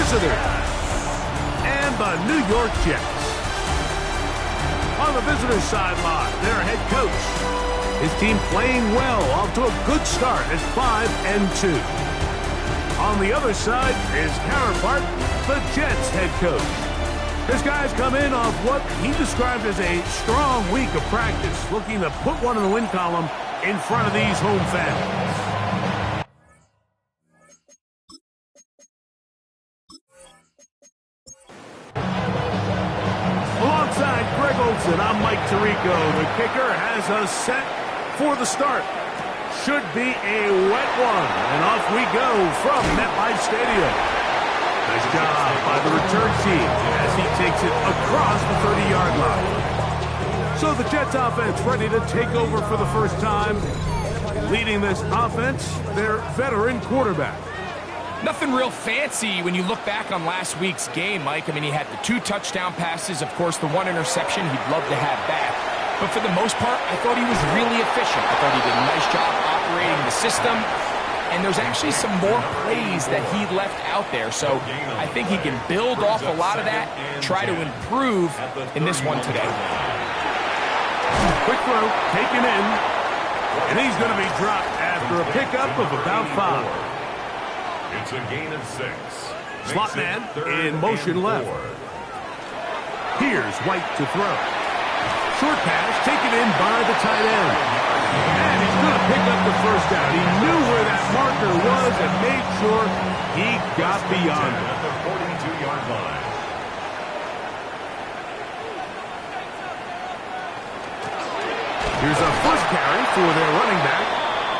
visitors, and the New York Jets. On the visitors' sideline, their head coach. His team playing well, off to a good start at 5-2. On the other side, his counterpart, the Jets head coach. His guys come in off what he described as a strong week of practice, looking to put one in the win column in front of these home fans. And I'm Mike Tirico. The kicker has us set for the start. Should be a wet one. And off we go from MetLife Stadium. Nice job by the return team as he takes it across the 30-yard line. So the Jets offense ready to take over for the first time. Leading this offense, their veteran quarterback. Nothing real fancy when you look back on last week's game, Mike. I mean, he had the 2 touchdown passes, of course, the 1 interception he'd love to have back. But for the most part, I thought he was really efficient. I thought he did a nice job operating the system. And there's actually some more plays that he left out there. So I think he can build off a lot of that, try to improve in this one today. Quick throw, taken in. And he's going to be dropped after a pickup of about 5. It's a gain of 6. Slot man in motion left. Here's White to throw. Short pass taken in by the tight end. And he's going to pick up the first down. He knew where that marker was and made sure he got beyond it. At the 42-yard line. Here's a first carry for their running back.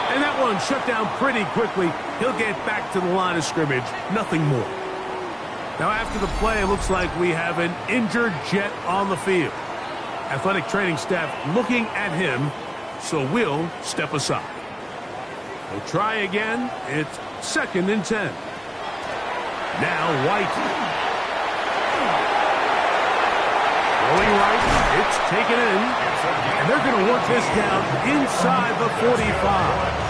And that one shut down pretty quickly. He'll get back to the line of scrimmage. Nothing more. Now after the play, it looks like we have an injured Jet on the field. Athletic training staff looking at him, so we'll step aside. We'll try again. It's 2nd and 10. Now White. Going right. It's taken in. And they're going to work this down inside the 45.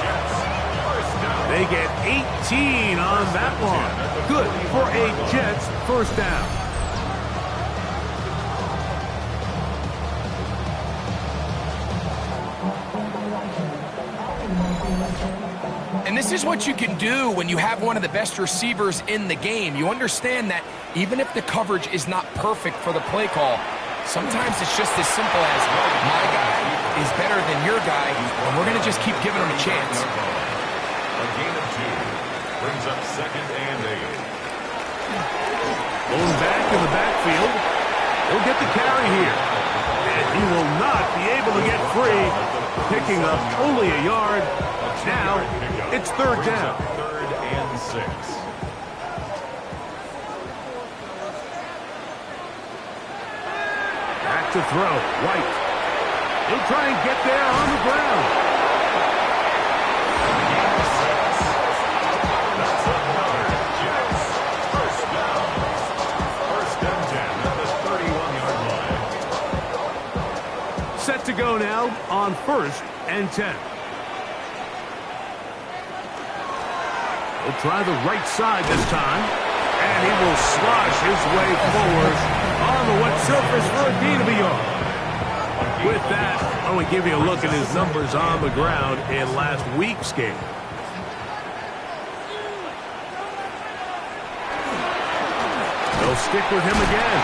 They get 18 on that one. Good for a Jets first down. And this is what you can do when you have one of the best receivers in the game. You understand that even if the coverage is not perfect for the play call, sometimes it's just as simple as my guy is better than your guy, and we're going to just keep giving him a chance. A gain of 2 brings up 2nd and 8. Going back in the backfield. He'll get the carry here. And he will not be able to get free. Picking up only a yard. Now it's 3rd down. 3rd and 6. Back to throw. White. He'll try and get there on the ground. Set to go now on 1st and 10. He'll try the right side this time, and he will slosh his way forward on the wet surface for a gain of a yard. With that, I want to give you a look at his numbers on the ground in last week's game. They'll stick with him again.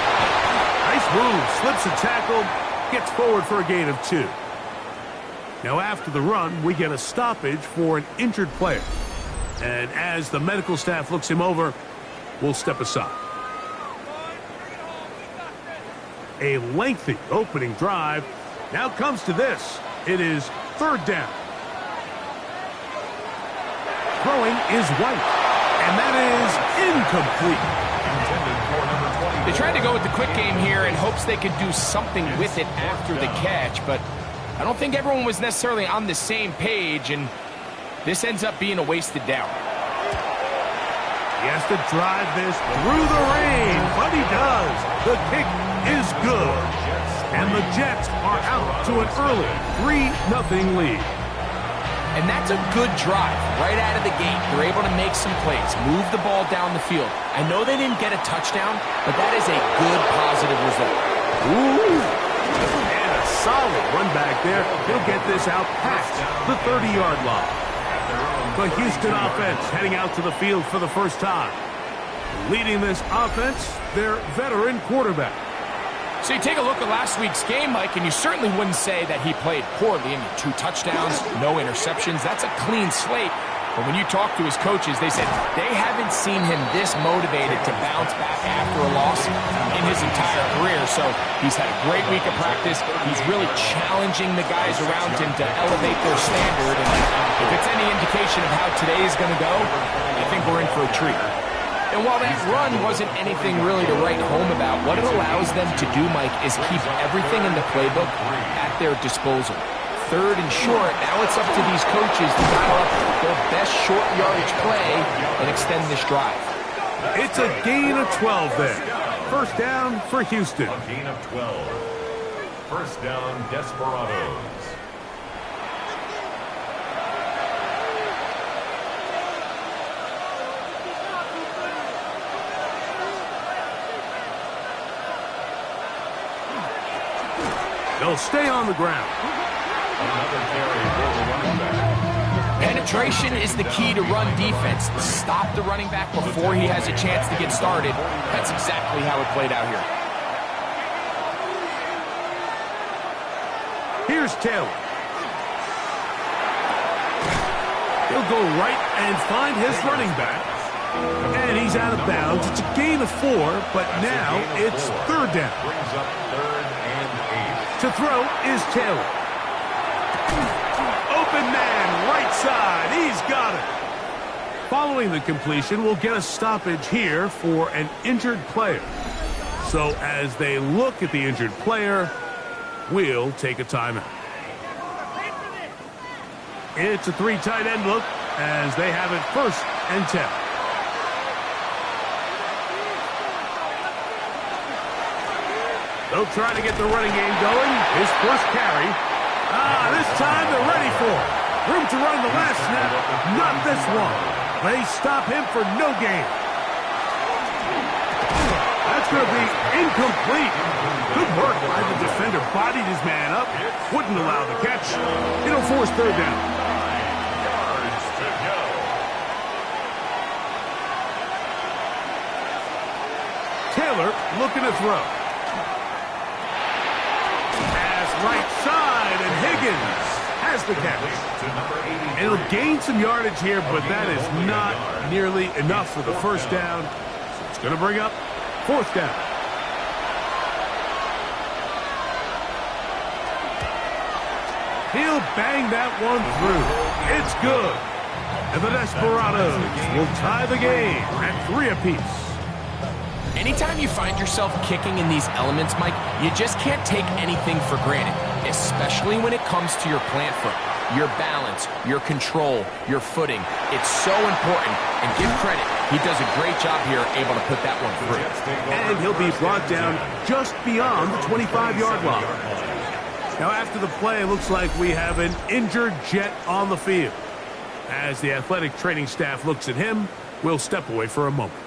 Nice move, slips a tackle. Gets forward for a gain of 2. Now after the run, we get a stoppage for an injured player. And as the medical staff looks him over, we'll step aside. A lengthy opening drive. Now comes to this. It is 3rd down. Throwing is White. And that is incomplete. They tried to go with the quick game here in hopes they could do something with it after the catch, but I don't think everyone was necessarily on the same page, and this ends up being a wasted down. He has to drive this through the rain, but he does. The kick is good, and the Jets are out to an early 3-0 lead. And that's a good drive right out of the gate. They're able to make some plays, move the ball down the field. I know they didn't get a touchdown, but that is a good positive result. Ooh, and a solid run back there. He'll get this out past the 30-yard line. The Houston offense heading out to the field for the first time. Leading this offense, their veteran quarterback. So you take a look at last week's game, Mike, and you certainly wouldn't say that he played poorly. I mean, 2 touchdowns, no interceptions. That's a clean slate. But when you talk to his coaches, they said they haven't seen him this motivated to bounce back after a loss in his entire career. So he's had a great week of practice. He's really challenging the guys around him to elevate their standard. And if it's any indication of how today is going to go, I think we're in for a treat. And while that run wasn't anything really to write home about, what it allows them to do, Mike, is keep everything in the playbook at their disposal. 3rd and short, now it's up to these coaches to dial up their best short yardage play and extend this drive. It's a gain of 12 there. First down for Houston. A gain of 12. First down, Desperados. They'll stay on the ground. Another carry for the running back. Penetration is the key to run defense. Stop the running back before he has a chance to get started. That's exactly how it played out here. Here's Taylor. He'll go right and find his running back. And he's out of bounds. It's a gain of 4, but now it's 3rd down. Brings up 3rd and 8. To throw is Taylor. Open man, right side. He's got it. Following the completion, we'll get a stoppage here for an injured player. So as they look at the injured player, we'll take a timeout. It's a 3 tight end look as they have it 1st and 10. They'll try to get the running game going. His first carry. This time they're ready for it. Room to run the last snap. Not this one. They stop him for no gain. That's going to be incomplete. Good work by the defender. Bodied his man up. Wouldn't allow the catch. It'll force 3rd down. 9 yards to go. Taylor looking to throw. Right side, and Higgins has the catch. And it'll gain some yardage here, but that is not nearly enough for the first down. So it's going to bring up 4th down. He'll bang that one through. It's good. And the Desperados will tie the game at 3 apiece. Anytime you find yourself kicking in these elements, Mike, you just can't take anything for granted, especially when it comes to your plant foot, your balance, your control, your footing. It's so important, and give credit. He does a great job here able to put that one through. And he'll be brought down just beyond the 25-yard line. Now, after the play, it looks like we have an injured Jet on the field. As the athletic training staff looks at him, we'll step away for a moment.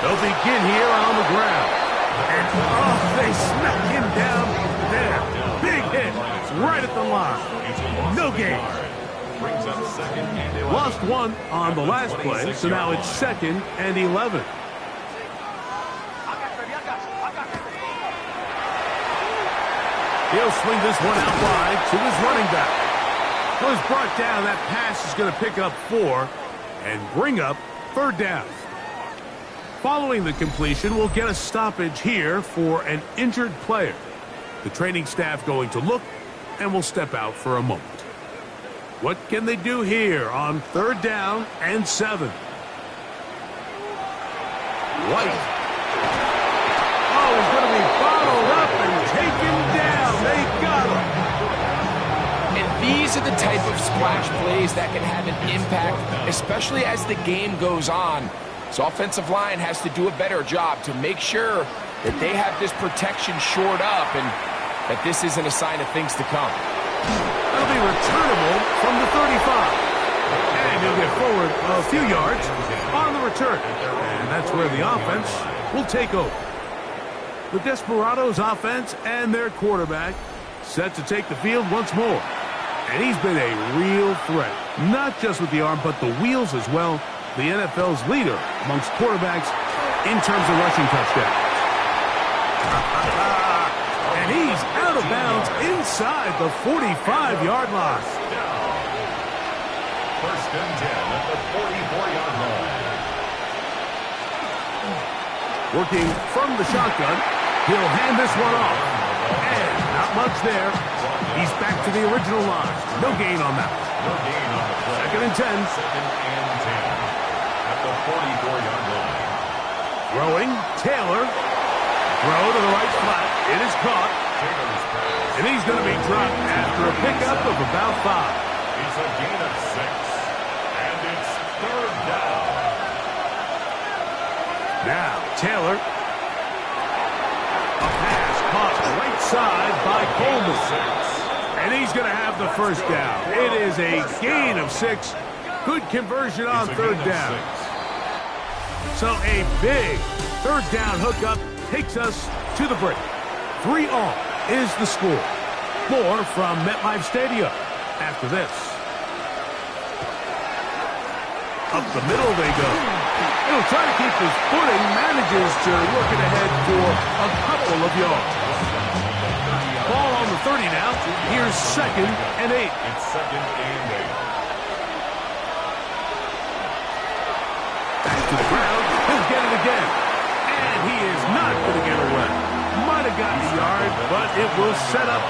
They'll begin here on the ground. And, they smack him down there. Big hit. Right at the line. No gain. Lost 1 on the last play, so now it's 2nd and 11. He'll swing this one out wide to his running back. Was brought down. That pass is going to pick up 4 and bring up 3rd down. Following the completion, we'll get a stoppage here for an injured player. The training staff going to look, and will step out for a moment. What can they do here on 3rd down and 7? White. Oh, he's going to be bottled up and taken down. They got him. And these are the type of splash plays that can have an impact, especially as the game goes on. So offensive line has to do a better job to make sure that they have this protection shored up and that this isn't a sign of things to come. That'll be returnable from the 35. And he'll get forward a few yards on the return. And that's where the offense will take over. The Desperados offense and their quarterback set to take the field once more. And he's been a real threat, not just with the arm, but the wheels as well. The NFL's leader amongst quarterbacks in terms of rushing touchdowns. And he's out of bounds inside the 45-yard line. First and 10 at the 44-yard line. Working from the shotgun, he'll hand this one off. And not much there. He's back to the original line. No gain on that. No gain on the play. Second and 10. Second and 10 at the 44-yard line. Throwing, Taylor. Throw to the right flat. It is caught. Taylor's pass. And he's going to be dropped after a pickup of about 5. It's a gain of 6. And it's third down. Now, Taylor. A pass caught right side by Coleman. And he's going to have the first down. It is a gain of 6. Good conversion on third down. So a big third down hookup takes us to the break. 3 all is the score. More from MetLife Stadium after this. Up the middle they go. He'll try to keep his footing, manages to work it ahead for a couple of yards. Ball on the 30 now. Here's second and 8. It's second and 8. Back to the ground. He'll get it again. And he is not going to get away. Might have gotten a yard, but it will set up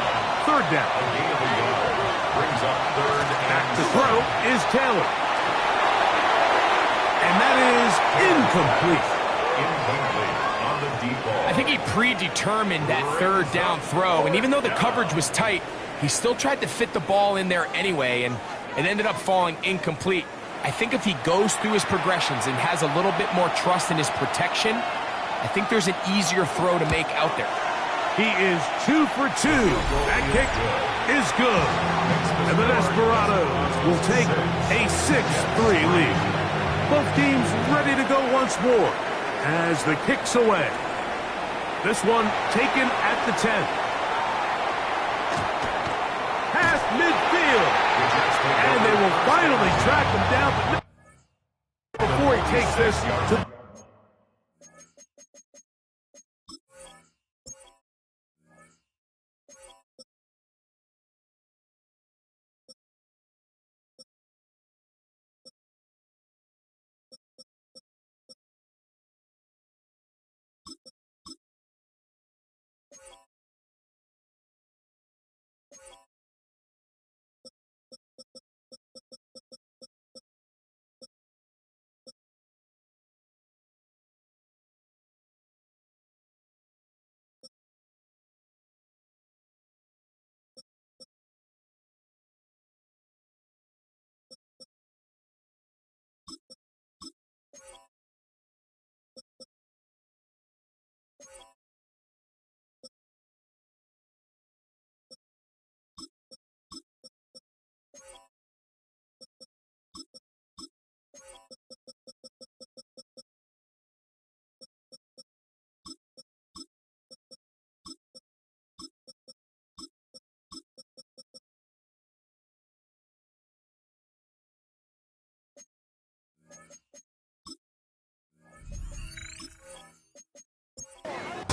third down. A gain of a yard brings up third Back and to throw is Taylor. And that is incomplete. incomplete on the deep ball. I think he predetermined that third down throw, and even though the coverage was tight, he still tried to fit the ball in there anyway, and it ended up falling incomplete. I think if he goes through his progressions and has a little bit more trust in his protection, I think there's an easier throw to make out there. He is 2 for 2. That kick is good. And the Desperados will take a 6-3 lead. Both teams ready to go once more as the kick's away. This one taken at the 10. Past midfield. And they will finally track him down before he takes this to...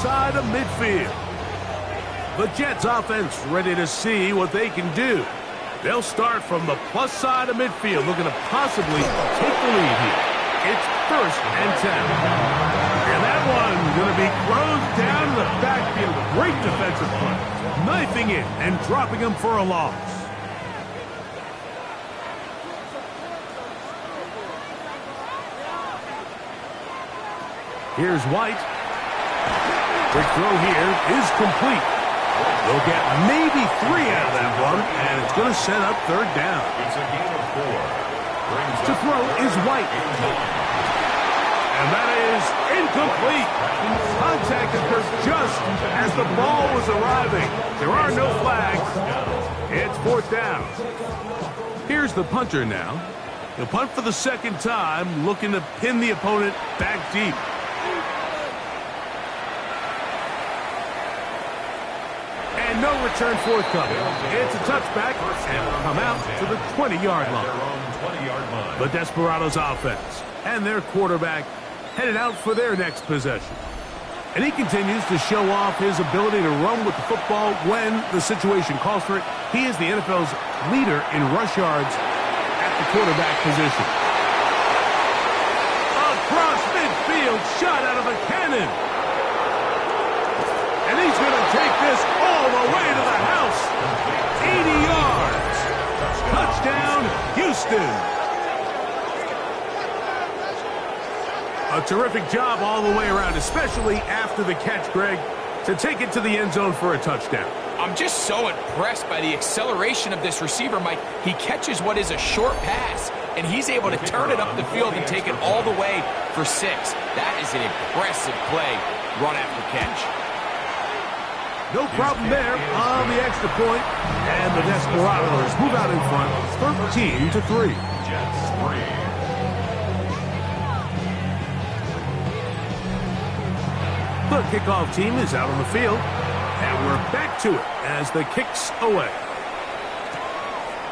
Side of midfield. The Jets offense ready to see what they can do. They'll start from the plus side of midfield, looking to possibly take the lead here. It's first and 10. And that one's going to be closed down in the backfield. Great defensive play. Knifing it and dropping him for a loss. Here's White. Quick throw here is complete. They'll get maybe 3 out of that one, and it's going to set up third down. It's a gain of 4. To throw is White. And that is incomplete. Contact occurred just as the ball was arriving. There are no flags. It's fourth down. Here's the punter now. He'll punt for the second time, looking to pin the opponent back deep. And no return forthcoming. It's a touchback, and will come out to the 20-yard line. The Desperados offense and their quarterback headed out for their next possession. And he continues to show off his ability to run with the football when the situation calls for it. He is the NFL's leader in rush yards at the quarterback position. Across midfield, shot out of a cannon. And he's going to take this all the way to the house. 80 yards. Touchdown, Houston. A terrific job all the way around, especially after the catch, Greg, to take it to the end zone for a touchdown. I'm just so impressed by the acceleration of this receiver, Mike. He catches what is a short pass, and he's able to turn it up the field and take it all the way for 6. That is an impressive play, run after catch. No problem there on the extra point, and the Desperados move out in front, 13-3. Jets 3. The kickoff team is out on the field, and we're back to it as the kick's away.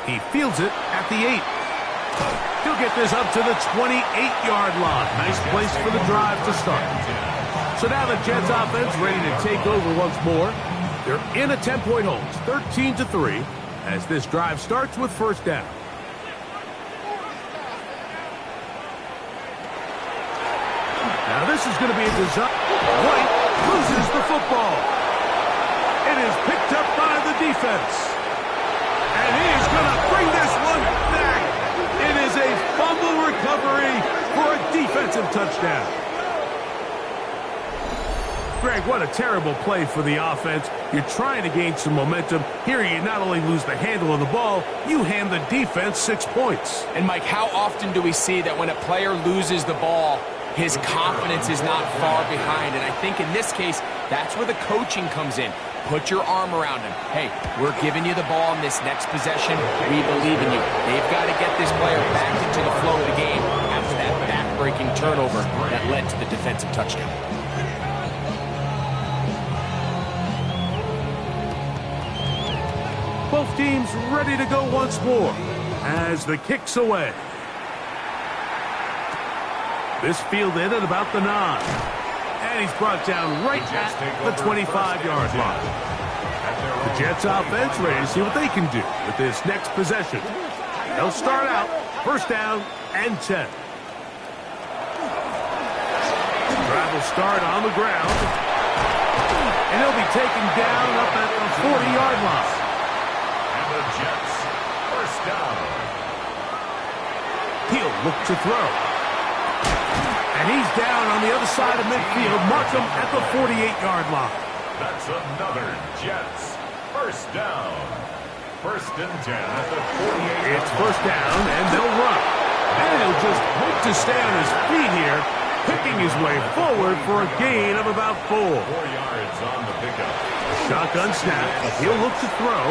He fields it at the 8. He'll get this up to the 28-yard line. Nice place for the drive to start. So now the Jets offense ready to take over once more. They're in a 10-point hold, 13-3, as this drive starts with first down. Now this is going to be a design. White loses the football. It is picked up by the defense. And he is going to bring this one back. It is a fumble recovery for a defensive touchdown. Greg, what a terrible play for the offense. You're trying to gain some momentum. Here you not only lose the handle of the ball, you hand the defense 6 points. And, Mike, how often do we see that when a player loses the ball, his confidence is not far behind? And I think in this case, that's where the coaching comes in. Put your arm around him. Hey, we're giving you the ball in this next possession. We believe in you. They've got to get this player back into the flow of the game after that back-breaking turnover that led to the defensive touchdown. Both teams ready to go once more as the kick's away. This fielded at about the 9. And he's brought down right at the 25-yard line. The Jets offense ready to see what they can do with this next possession. They'll start out first down and 10. Drive will start on the ground. And he'll be taken down up at the 40-yard line. And the Jets first down. He'll look to throw. And he's down on the other side of midfield. Mark him at the 48-yard line. That's another Jets first down. First and 10 at the 48. It's first down, and they'll run. And he'll just hope to stay on his feet here, picking his way forward for a gain of about 4. 4 yards on the pickup. Shotgun snap. He'll look to throw.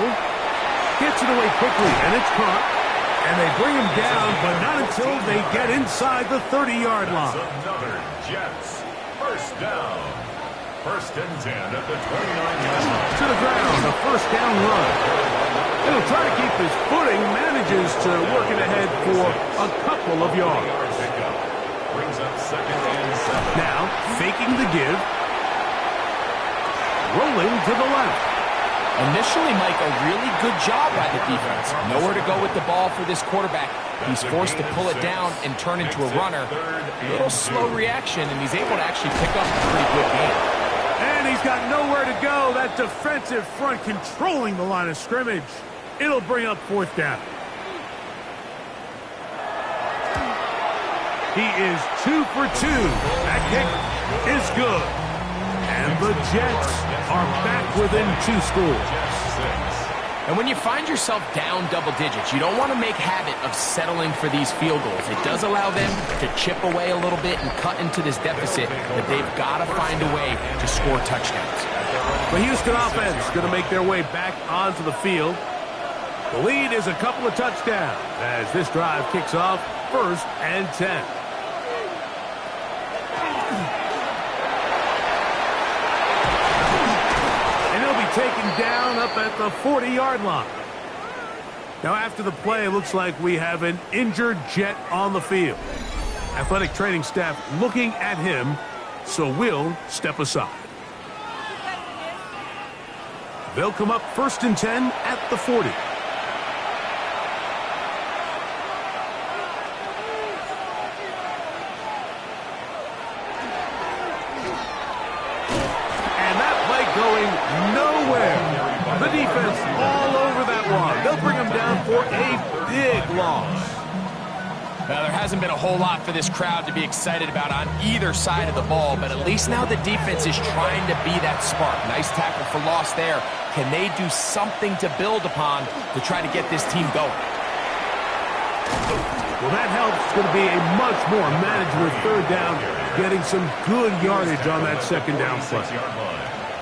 Gets it away quickly, and it's caught. And they bring him down, but not until they get inside the 30-yard line. That's another Jets first down. First and 10 at the 29-yard line. To the ground, a first down run. He'll try to keep his footing, manages to work it ahead for a couple of yards. Brings up second and 7. Now, faking the give. Rolling to the left. Initially, Mike, a really good job by the defense. Nowhere to go with the ball for this quarterback. He's forced to pull it down and turn into a runner. A little slow reaction, and he's able to actually pick up a pretty good game. And he's got nowhere to go. That defensive front controlling the line of scrimmage. It'll bring up fourth down. He is 2 for 2. That kick is good. And the Jets are back within 2 scores. And when you find yourself down double digits, you don't want to make habit of settling for these field goals. It does allow them to chip away a little bit and cut into this deficit, but they've got to find a way to score touchdowns. The Houston offense going to make their way back onto the field. The lead is a couple of touchdowns as this drive kicks off 1st and 10. Taken down up at the 40-yard line. Now after the play, it looks like we have an injured Jet on the field. Athletic training staff looking at him, so we'll step aside. They'll come up 1st and 10 at the 40. Going nowhere. The defense all over that one. They'll bring him down for a big loss. Well, there hasn't been a whole lot for this crowd to be excited about on either side of the ball, but at least now the defense is trying to be that spark. Nice tackle for loss there. Can they do something to build upon to try to get this team going? Well, that helps. It's going to be a much more manageable 3rd down, getting some good yardage on that 2nd down play.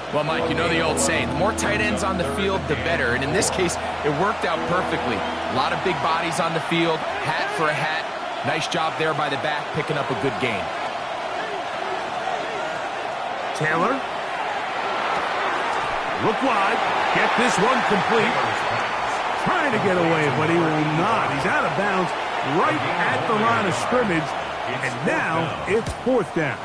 Well, Mike, you know the old saying, the more tight ends on the field, the better. And in this case, it worked out perfectly. A lot of big bodies on the field, hat for a hat. Nice job there by the back, picking up a good gain. Taylor. Look wide. Get this one complete. Trying to get away, but he will not. He's out of bounds right at the line of scrimmage. And now it's 4th down.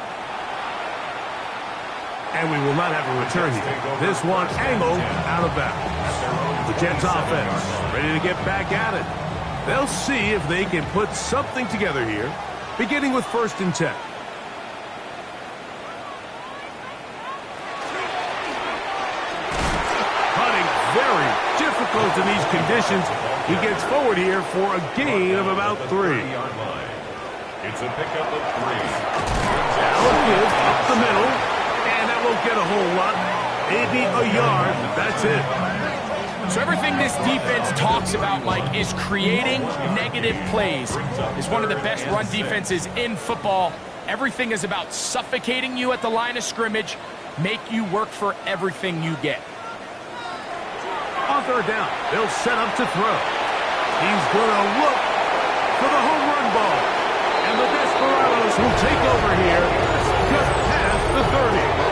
And we will not have a return here. This one angled out of bounds. The Jets offense ready to get back at it. They'll see if they can put something together here, beginning with 1st and 10. Hunting very difficult in these conditions. He gets forward here for a gain of about 3. It's a pickup of 3. Now a give up the middle. Won't get a whole lot, maybe a yard, but that's it. So everything this defense talks about, Mike, is creating negative plays. It's one of the best run defenses in football. Everything is about suffocating you at the line of scrimmage, make you work for everything you get. On 3rd down, they'll set up to throw. He's going to look for the home run ball. And the Desperados will take over here just past the 30.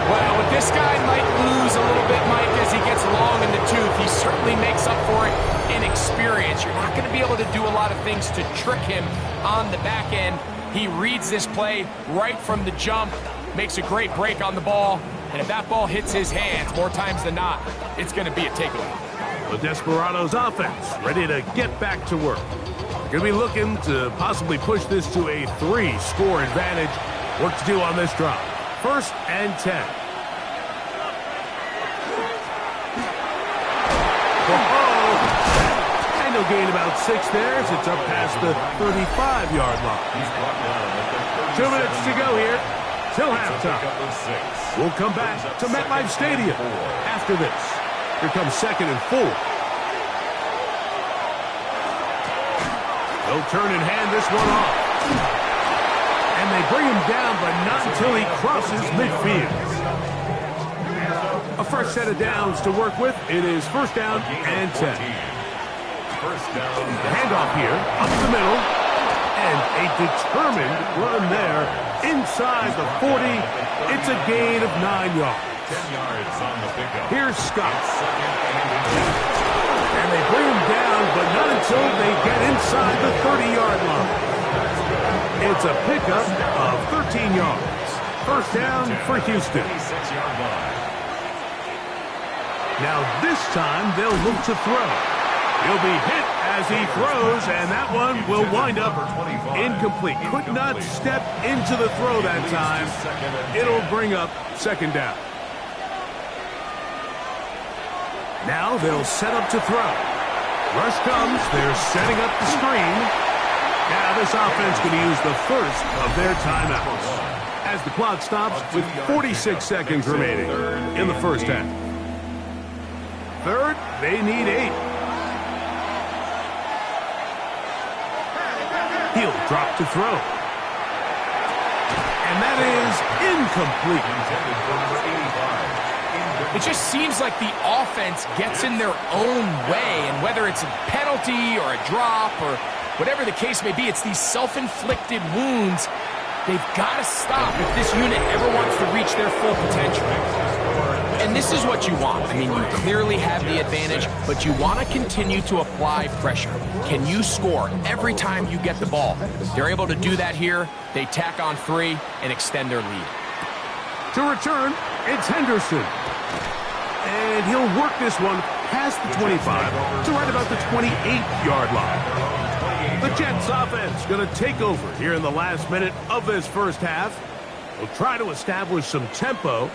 Well, with this guy might lose a little bit, Mike, as he gets long in the tooth. He certainly makes up for it in experience. You're not going to be able to do a lot of things to trick him on the back end. He reads this play right from the jump, makes a great break on the ball, and if that ball hits his hands more times than not, it's going to be a takeaway. The Desperados offense ready to get back to work. They're going to be looking to possibly push this to a 3-score advantage. Work to do on this drive. 1st and 10. And they'll gain about 6 there as it's up past the 35-yard line. 2 minutes to go here till halftime. We'll come back to MetLife Stadium after this. Here comes 2nd and 4. They'll turn and hand this one off. And they bring him down, but not until he crosses midfield. A fresh set of downs to work with. It is 1st down and 10. The handoff here, up the middle, and a determined run there inside the 40. It's a gain of 9 yards. 10 yards on the pickup. Here's Scott. And they bring him down, but not until they get inside the 30-yard line. It's a pickup of 13 yards. 1st down for Houston. Now this time they'll look to throw. He'll be hit as he throws, and that one will wind up incomplete. Could not step into the throw that time. It'll bring up 2nd down. Now they'll set up to throw. Rush comes. They're setting up the screen. Now this offense going to use the first of their timeouts as the clock stops with 46 seconds remaining in the 1st half. third, they need 8. He'll drop to throw. And that is incomplete. It just seems like the offense gets in their own way, and whether it's a penalty or a drop or whatever the case may be, it's these self-inflicted wounds. They've got to stop if this unit ever wants to reach their full potential. And this is what you want. I mean, you clearly have the advantage, but you want to continue to apply pressure. Can you score every time you get the ball? They're able to do that here. They tack on 3 and extend their lead. To return, it's Henderson. And he'll work this one past the 25 to right about the 28-yard line. The Jets offense going to take over here in the last minute of this first half. They'll try to establish some tempo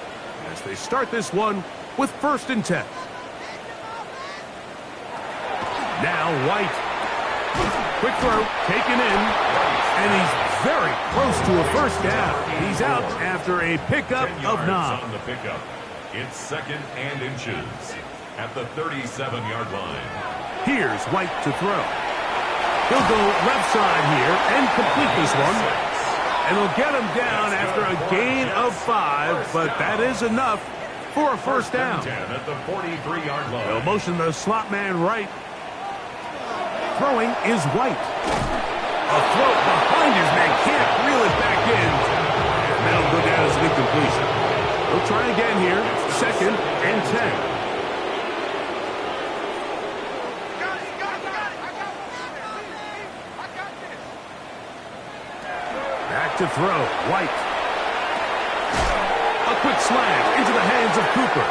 as they start this one with 1st and 10. Now White. Quick throw, taken in, and he's very close to a first down. He's out after a pickup of 9. On the pickup. It's 2nd and inches at the 37-yard line. Here's White to throw. He'll go left side here and complete this one. And he'll get him down after a gain of 5, but that is enough for a first down. 10 at the 43-yard line. They'll motion the slot man right. Throwing is White. A throw behind his man, can't reel it back in. And that'll go down as an incompletion. They'll try again here, 2nd and 10. To throw, White. A quick slant into the hands of Cooper.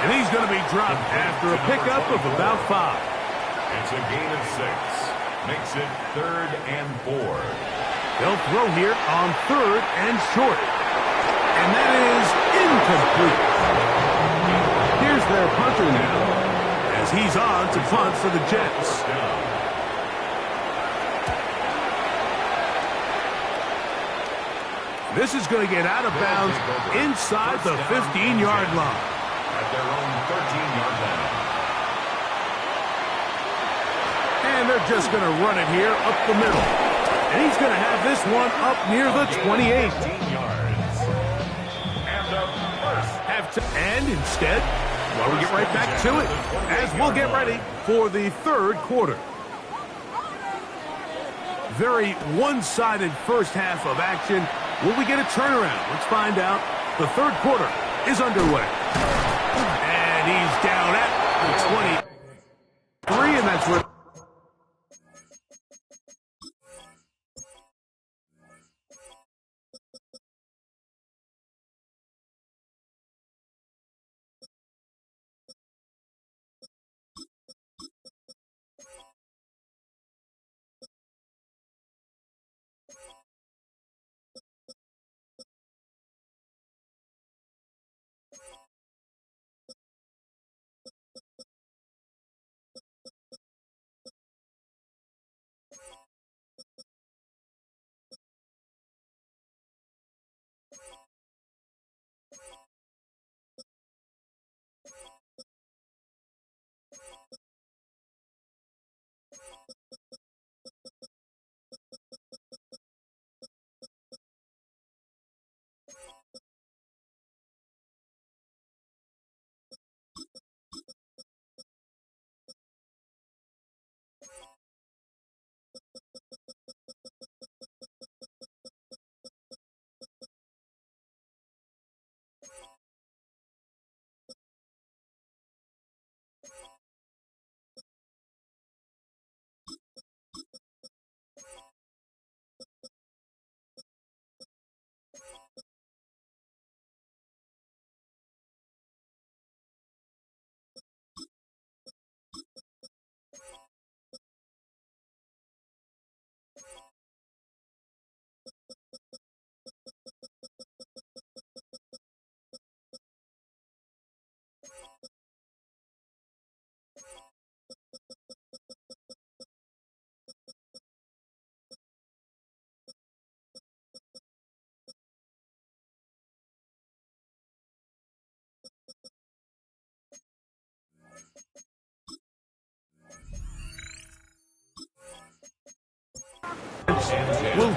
And he's going to be dropped after a pickup of about 5. It's a gain of 6. Makes it 3rd and 4. They'll throw here on 3rd and short. And that is incomplete. Here's their punter now as he's on to punt for the Jets. This is going to get out of bounds inside the 15-yard line. At their own 13-yard line. And they're just going to run it here up the middle. And he's going to have this one up near the 28. 15 yards. And a first. And instead, well, we get right back to it as we'll get ready for the 3rd quarter. Very one-sided first half of action. Will we get a turnaround? Let's find out. The 3rd quarter is underway. And he's down at the 23, and that's where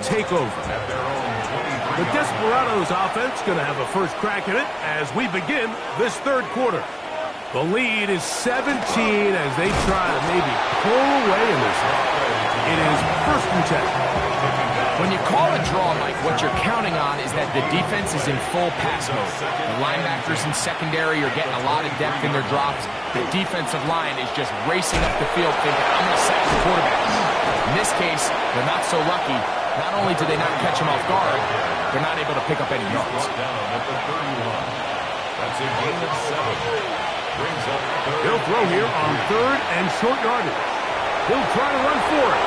take over. The Desperados offense going to have a first crack at it as we begin this third quarter. The lead is 17 as they try to maybe pull away in this one. It is 1st and 10. When you call a draw, Mike, what you're counting on is that the defense is in full pass mode. The linebackers in secondary are getting a lot of depth in their drops. The defensive line is just racing up the field thinking, I'm going to sack the quarterback. In this case, they're not so lucky. Not only do they not catch him off guard, they're not able to pick up any yards. That's a gain of 7. He'll throw here on 3rd and short yardage. He'll try to run for it.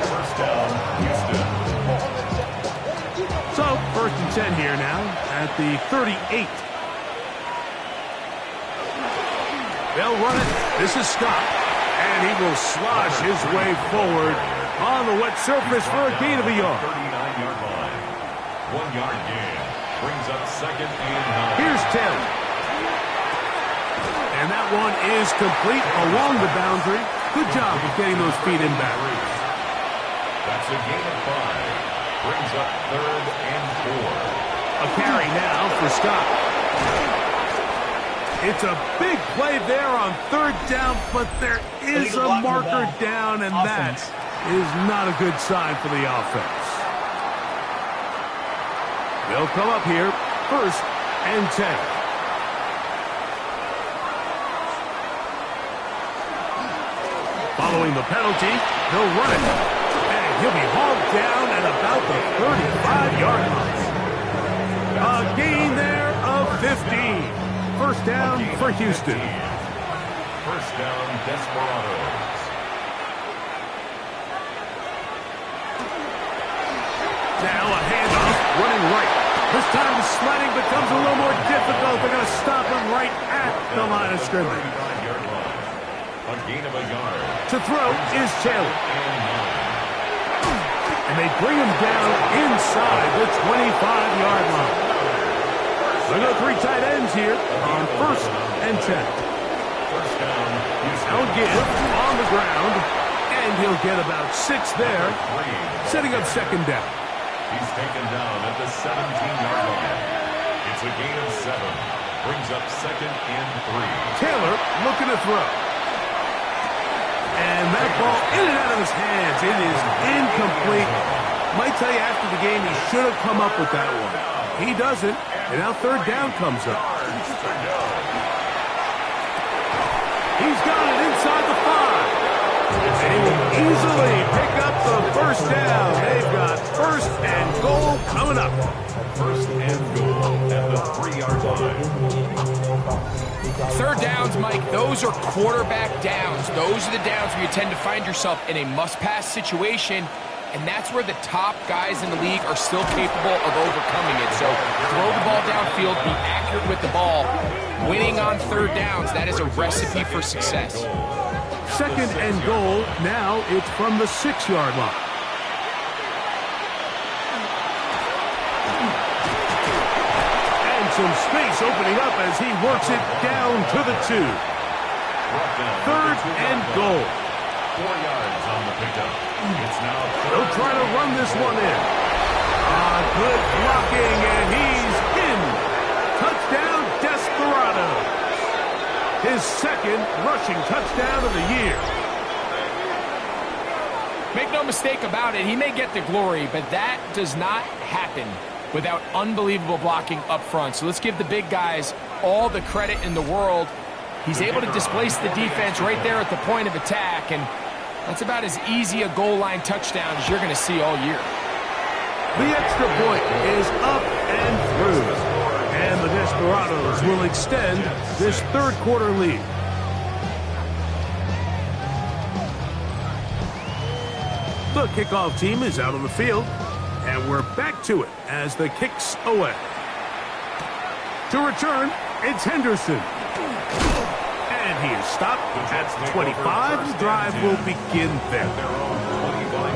First down, Houston. So, 1st and 10 here now at the 38. They'll run it. This is Scott. And he will slosh his way forward on the wet surface for a gain of a yard. 39-yard line. 1-yard gain. Brings up 2nd and 9. Here's Taylor. And that one is complete along the boundary. Good job of getting those feet in back. That's a gain of 5. Brings up 3rd and 4. A carry now for Scott. It's a big play there on 3rd down, but there is a marker down, and that is not a good sign for the offense. They'll come up here, 1st and 10. Following the penalty, he'll run it. And he'll be hauled down at about the 35-yard line. A gain there of 15. 1st down for Houston. 1st down, Desperados. Now a handoff, running right. This time the sledding becomes a little more difficult. They're going to stop him right at the line of scrimmage. 35-yard line. A gain of a yard. To throw is Taylor. And they bring him down inside the 25-yard line. They go 3 tight ends here on 1st and 10. First down, Now give on the ground, and he'll get about 6 there, setting up 2nd down. He's taken down at the 17-yard line. It's a gain of 7. Brings up 2nd and 3. Taylor looking to throw. And that ball in and out of his hands. It is incomplete. Might tell you after the game he should have come up with that one. He doesn't, and now 3rd down comes up. He's got it inside the 5. And he will easily pick up the 1st down. They've got 1st and goal coming up. 1st and goal at the 3-yard line. 3rd downs, Mike, those are quarterback downs. Those are the downs where you tend to find yourself in a must-pass situation, and that's where the top guys in the league are still capable of overcoming it. So throw the ball downfield, be accurate with the ball. Winning on 3rd downs, that is a recipe for success. 2nd and goal. Now it's from the 6-yard line. And some space opening up as he works it down to the 2. 3rd and goal. 4 yards on the pickup. It's now They'll try to run this one in. Good blocking, and he's in. Touchdown, Desperados. His 2nd rushing touchdown of the year. Make no mistake about it, he may get the glory, but that does not happen without unbelievable blocking up front. So let's give the big guys all the credit in the world. He's able to displace the defense right there at the point of attack, and that's about as easy a goal line touchdown as you're going to see all year. The extra point is up and through. And the Desperados will extend this 3rd quarter lead. The kickoff team is out on the field, and we're back to it as the kick's away. To return, it's Henderson. And he is stopped at the 25. The drive will begin there.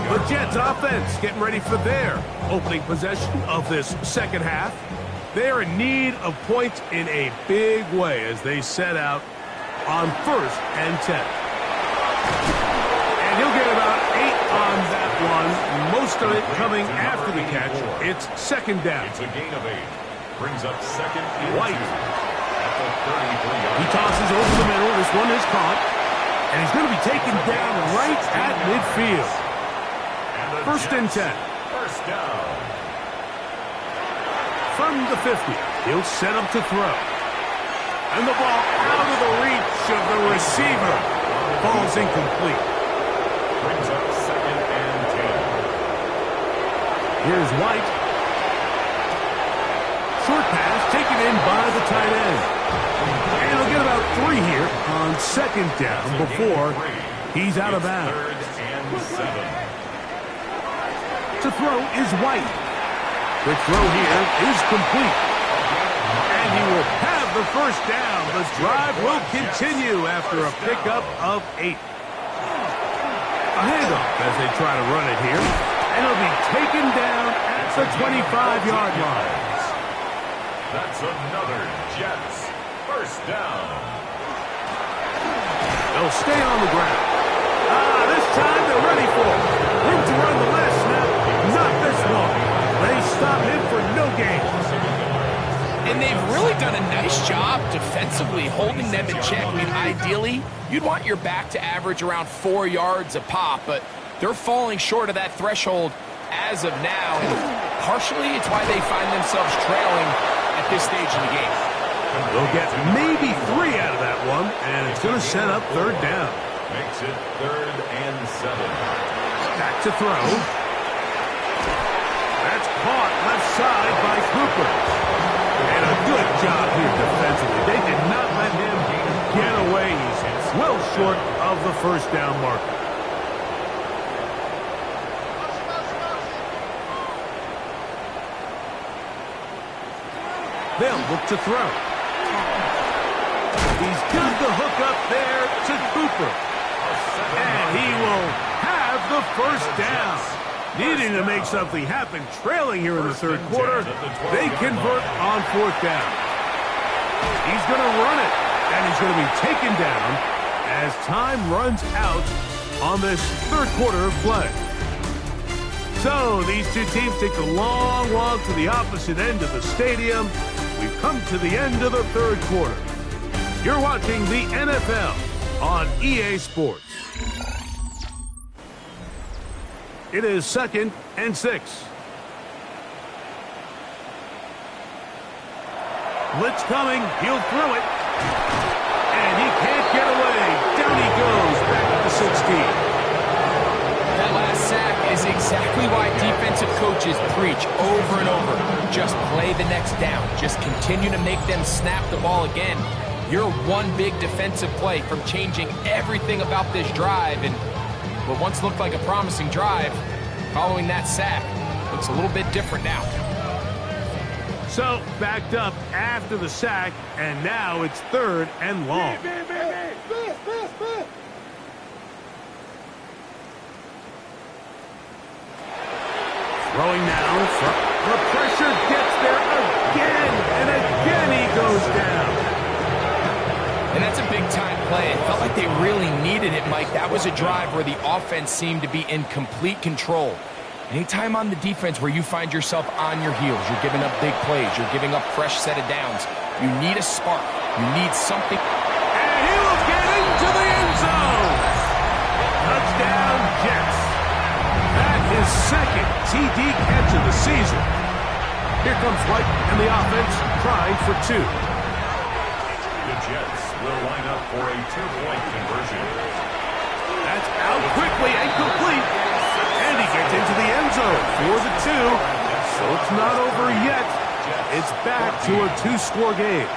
The Jets offense getting ready for their opening possession of this 2nd half. They are in need of points in a big way as they set out on 1st and 10. And he'll get about 8 on that one. Most of it coming after the catch. It's 2nd down. It's a gain of 8. Brings up 2nd and White. 2 at the 33-yard. He tosses over the middle. This one is caught. And he's going to be taken down right at midfield. 1st and 10. First down. From the 50, he'll set up to throw. And the ball out of the reach of the receiver. Falls incomplete. Brings up 2nd and 10. Here's White. Short pass taken in by the tight end. And he'll get about 3 here on 2nd down before he's out of bounds. 3rd and 7. To throw is White. The throw here is complete. And he will have the 1st down. The drive will continue after a pickup of 8. A handoff as they try to run it here. And he'll be taken down at the 25-yard line. That's another Jets 1st down. They'll stay on the ground. This time they're ready for it. Room to run the last snap. Not this one. They stop him for no gain. And they've really done a nice job defensively holding them in check. I mean, ideally, you'd want your back to average around 4 yards a pop, but they're falling short of that threshold as of now. And partially, it's why they find themselves trailing at this stage in the game. They'll get maybe 3 out of that one, and it's going to set up 3rd down. Makes it 3rd and 7. Back to throw. That's caught left side by Cooper. And a good job here defensively. They did not let him get away. He's well short of the 1st down marker. They'll look to throw. He's got the hook up there to Cooper. And he will have the 1st down. Needing to make something happen, trailing here in the 3rd quarter. They convert on 4th down. He's going to run it, and he's going to be taken down as time runs out on this 3rd quarter of play. So these two teams take the long walk to the opposite end of the stadium. We've come to the end of the 3rd quarter. You're watching the NFL on EA Sports. It is 2nd and 6. Blitz coming. He'll throw it. And he can't get away. Down he goes back at the 16. That last sack is exactly why defensive coaches preach over and over. Just play the next down. Just continue to make them snap the ball again. You're one big defensive play from changing everything about this drive. And what once looked like a promising drive, following that sack, looks a little bit different now. So, backed up after the sack, and now it's 3rd and long. Throwing now. The pressure gets there again, and again he goes down. And that's a big-time play. It felt like they really needed it, Mike. That was a drive where the offense seemed to be in complete control. Anytime on the defense where you find yourself on your heels, you're giving up big plays, you're giving up fresh set of downs, you need a spark. You need something. And he will get into the end zone. Touchdown, Jets. That is 2nd TD catch of the season. Here comes White and the offense trying for 2. The Jets will line up for a 2-point conversion. That's out quickly and complete. And he gets into the end zone for the 2. So it's not over yet. It's back to a 2-score game.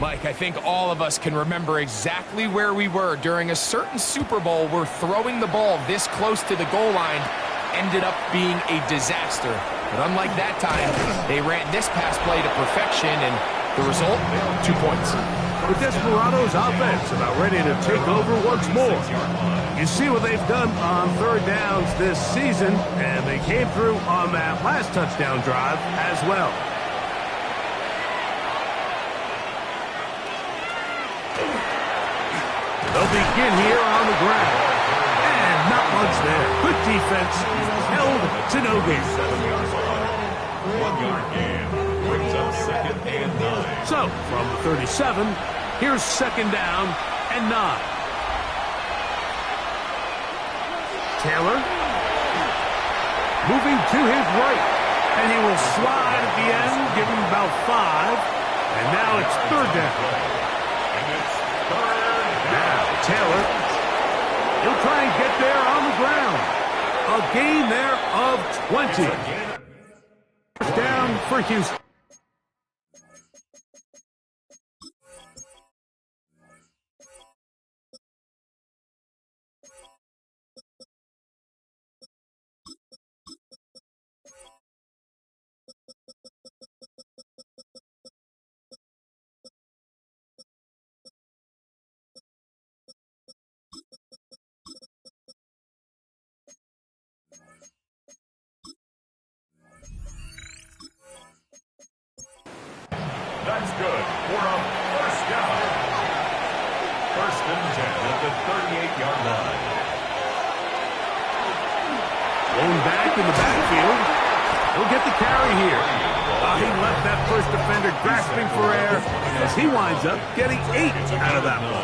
Mike, I think all of us can remember exactly where we were during a certain Super Bowl where throwing the ball this close to the goal line ended up being a disaster. But unlike that time, they ran this pass play to perfection, and the result, 2 points. The Desperados offense about ready to take over once more. You see what they've done on third downs this season, and they came through on that last touchdown drive as well. They'll begin here on the ground. And not much there. Good defense. Held to no gain. 1 yard gain. Brings up 2nd and 9. So, from the 37, here's 2nd down and 9. Taylor. Moving to his right. And he will slide at the end, give him about 5. And now it's 3rd down. And it's 3rd. Now, Taylor, he'll try and get there on the ground. A gain there of 20. Down for Houston. That's good for a 1st down. 1st and 10 at the 38-yard line. Blown back in the backfield. He'll get the carry here. He left that first defender grasping for air as he winds up getting 8 out of that one.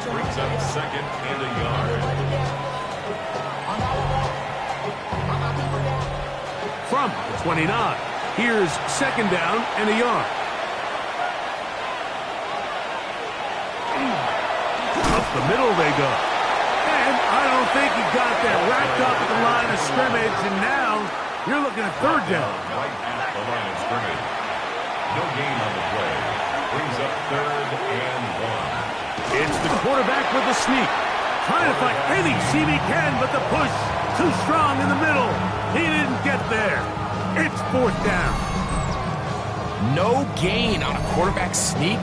Brings up 2nd and a yard. From the 29, here's 2nd down and a yard. Up the middle they go. And I don't think he got that wrapped up at the line of scrimmage, and now you're looking at 3rd down. Right at the line of scrimmage. No gain on the play. Brings up 3rd and 1. It's the quarterback with the sneak. Trying to find any seam he can, but the push too strong in the middle. He didn't get there. It's 4th down. No gain on a quarterback sneak?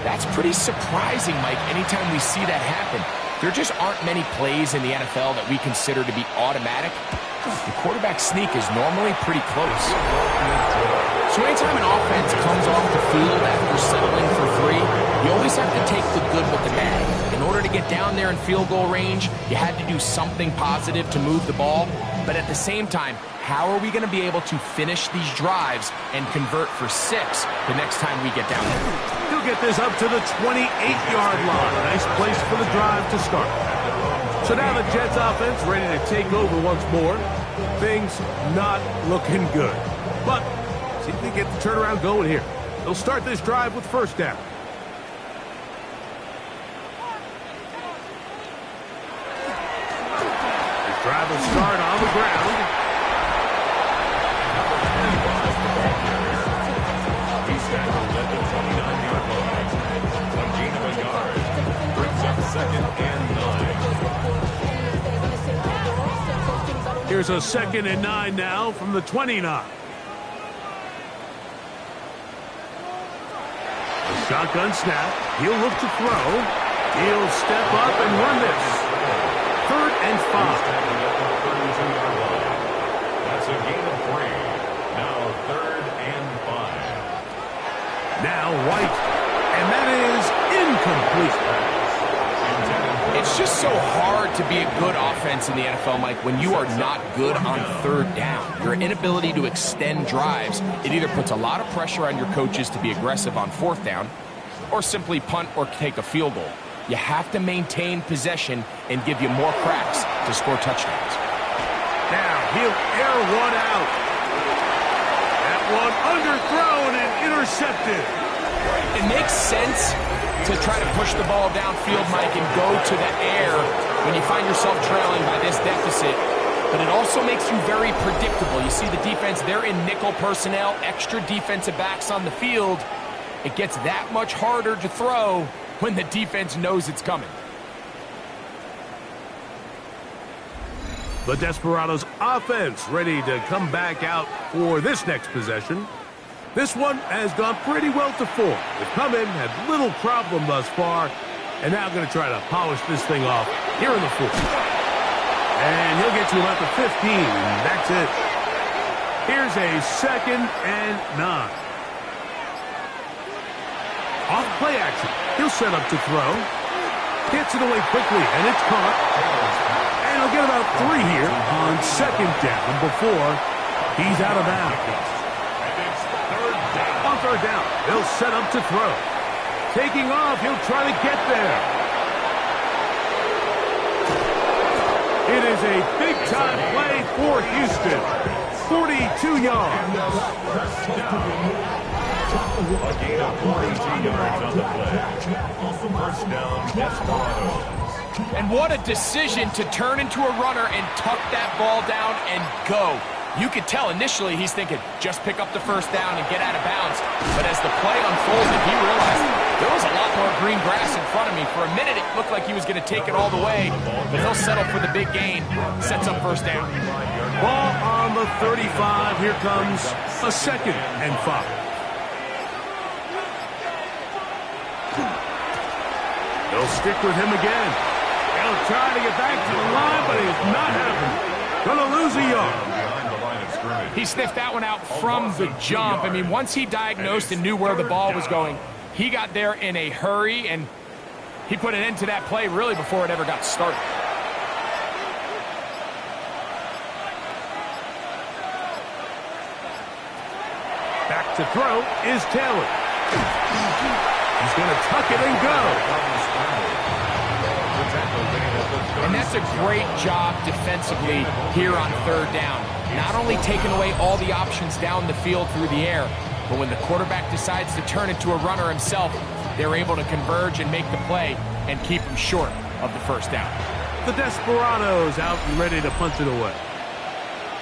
That's pretty surprising, Mike, anytime we see that happen. There just aren't many plays in the NFL that we consider to be automatic. The quarterback sneak is normally pretty close. So anytime an offense comes off the field after settling for 3, you always have to take the good with the bad. In order to get down there in field goal range, you had to do something positive to move the ball. But at the same time, how are we going to be able to finish these drives and convert for 6 the next time we get down there? He'll get this up to the 28-yard line. Nice place for the drive to start. So now the Jets offense ready to take over once more. Things not looking good. But see if they get the turnaround going here. They'll start this drive with 1st down. This drive will start on the ground. He's tackled at the 29-yard line. A gain of a yard. Brings up 2nd and 9. Here's a 2nd and 9 now from the 29. A shotgun snap. He'll look to throw. He'll step up and run this. 3rd and 5. That's a gain of 3. Now 3rd and 5. Now White. And that is incomplete. It's just so hard to be a good offense in the NFL, Mike, when you are not good on 3rd down. Your inability to extend drives, it either puts a lot of pressure on your coaches to be aggressive on 4th down or simply punt or take a field goal. You have to maintain possession and give you more cracks to score touchdowns. Now he'll air one out. That one underthrown and intercepted. It makes sense to try to push the ball downfield, Mike, and go to the air when you find yourself trailing by this deficit. But it also makes you very predictable. You see the defense, they're in nickel personnel, extra defensive backs on the field. it gets that much harder to throw when the defense knows it's coming. The Desperados offense ready to come back out for this next possession. This one has gone pretty well to form. They've come in, had little problem thus far, and now going to try to polish this thing off here in the fourth. And he'll get you about the 15, and that's it. Here's a 2nd and 9. Off play action. He'll set up to throw. Gets it away quickly, and it's caught. And he'll get about 3 here on 2nd down before he's out of bounds. On 3rd down, he'll set up to throw. Taking off, he'll try to get there. It is a big-time play for Houston. 42 yards. A gain of 42 yards on the play. First down, Desperados. And what a decision to turn into a runner and tuck that ball down and go. You could tell initially he's thinking, just pick up the 1st down and get out of bounds. But as the play unfolded, he realized there was a lot more green grass in front of me. For a minute, it looked like he was going to take it all the way, but he'll settle for the big gain. Sets up 1st down. Ball on the 35. Here comes a 2nd and 5. They'll stick with him again. He'll try to get back to the line, but it's not happening. Going to lose a yard. He sniffed that one out from the jump. I mean, once he diagnosed and knew where the ball was going, he got there in a hurry, and he put an end to that play really before it ever got started. Back to throw is Taylor. He's going to tuck it and go. And that's a great job defensively here on 3rd down. Not only taking away all the options down the field through the air, but when the quarterback decides to turn into a runner himself, they're able to converge and make the play and keep him short of the 1st down. The Desperados out and ready to punch it away.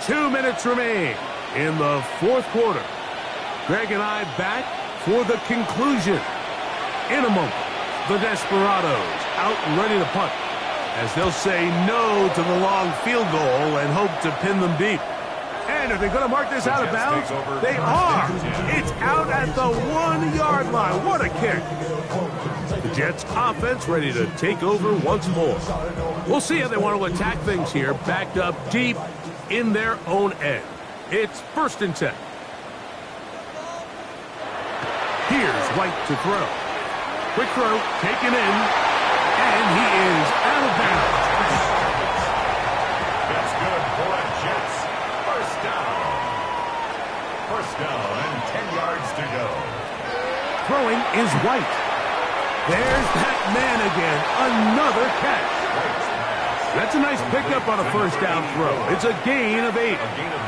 2 minutes remain in the 4th quarter. Greg and I back for the conclusion. In a moment, the Desperados out and ready to punt, as they'll say no to the long field goal and hope to pin them deep. And are they going to mark this out of bounds? They are. It's out at the 1-yard line. What a kick. The Jets offense ready to take over once more. We'll see how they want to attack things here, backed up deep in their own end. It's 1st and 10. Here's White to throw. Quick throw, taken in, and he is out of bounds. That's good for the Jets. 1st down. 1st down and 10 yards to go. Throwing is White. There's that man again. Another catch. That's a nice pickup on a 1st down throw. It's a gain of 8. A gain of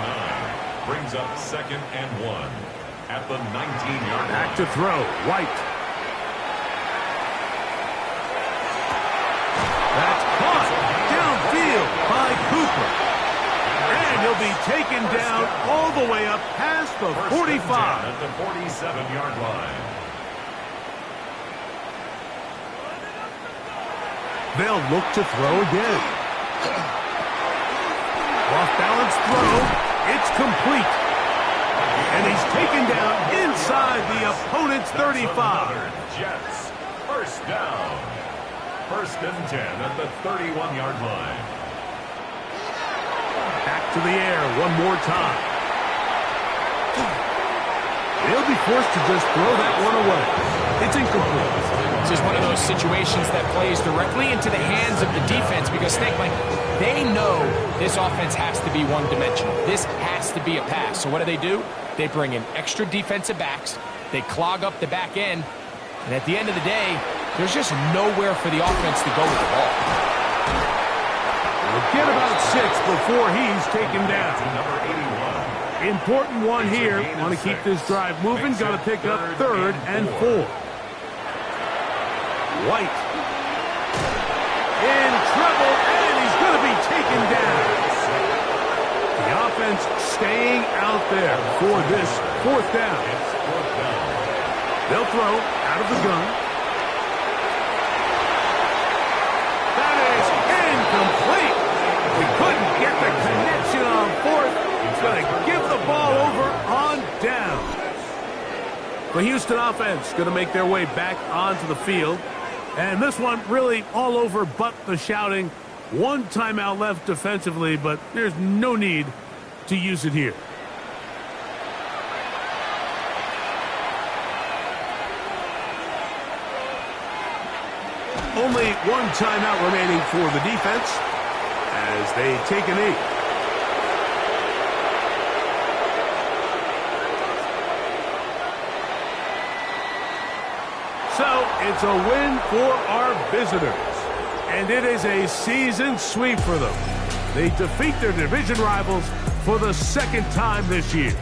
9 brings up 2nd and 1 at the 19-yard line. Back to throw. White. That's caught downfield by Cooper. And he'll be taken down all the way up past the 45. At the 47-yard line. They'll look to throw again. Off-balance throw. It's complete. And he's taken down inside the opponent's 35. Jets. 1st down. 1st and 10 at the 31-yard line. Back to the air one more time. They'll be forced to just throw that one away. It's incomplete. This is one of those situations that plays directly into the hands of the defense because they know this offense has to be one-dimensional. This has to be a pass. So what do? They bring in extra defensive backs. They clog up the back end. And at the end of the day, there's just nowhere for the offense to go with the ball. We'll get about 6 before he's taken down. Number 81. Important one here. Want to keep this drive moving. Got to pick up 3rd and 4. White. In trouble, and he's going to be taken down. The offense staying out there for this 4th down. They'll throw out of the gun. That is incomplete. He couldn't get the connection on fourth. He's going to give the ball over on down. The Houston offense going to make their way back onto the field. And this one really all over but the shouting. One timeout left defensively, but there's no need to use it here. Only one timeout remaining for the defense as they take a knee. So it's a win for our visitors. And it is a season sweep for them. They defeat their division rivals for the second time this year.